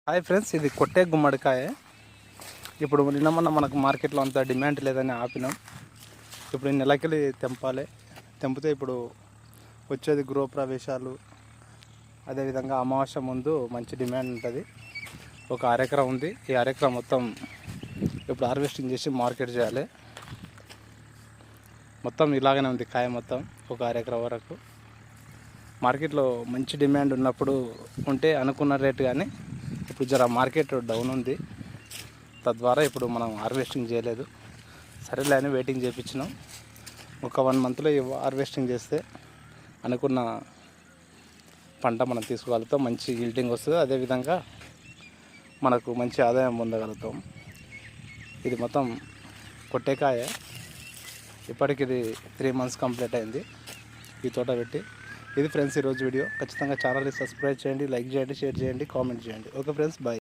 Hi friends, ఇది కొట్టే గుమ్మడికాయ. ఇప్పుడు నిన్న మొన్న మనకు మార్కెట్లో అంత డిమాండ్ లేదని ఆపినాం. ఇప్పుడు నెలకెళ్ళి తెంపాలి. తెంపితే ఇప్పుడు వచ్చేది గృహప్రవేశాలు, అదేవిధంగా అమావాస్య ముందు మంచి డిమాండ్ ఉంటుంది. ఒక అరెకరం ఉంది. ఈ అరెకరం మొత్తం ఇప్పుడు హార్వెస్టింగ్ చేసి మార్కెట్ చేయాలి. మొత్తం ఇలాగనే ఉంది కాయ మొత్తం. ఒక అరెకరం వరకు మార్కెట్లో మంచి డిమాండ్ ఉన్నప్పుడు ఉంటే అనుకున్న రేటు, కానీ ఇప్పుడు జర మార్కెట్ డౌన్ ఉంది. తద్వారా ఇప్పుడు మనం హార్వెస్టింగ్ చేయలేదు. సరేలే అని వెయిటింగ్ చేయించినాం. ఒక 1 మంత్లో హార్వెస్టింగ్ చేస్తే అనుకున్న పంట మనం తీసుకోగలుగుతాం. మంచి ఈల్డింగ్ వస్తుంది. అదేవిధంగా మనకు మంచి ఆదాయం పొందగలుగుతాం. ఇది మొత్తం కొట్టేకాయ. ఇప్పటికి ఇది 3 మంత్స్ కంప్లీట్ అయింది ఈ తోట పెట్టి. ఇది ఫ్రెండ్స్ ఈరోజు వీడియో. ఖచ్చితంగా ఛానల్ని సబ్స్క్రైబ్ చేయండి, లైక్ చేయండి, షేర్ చేయండి, కామెంట్ చేయండి. Okay friends, bye.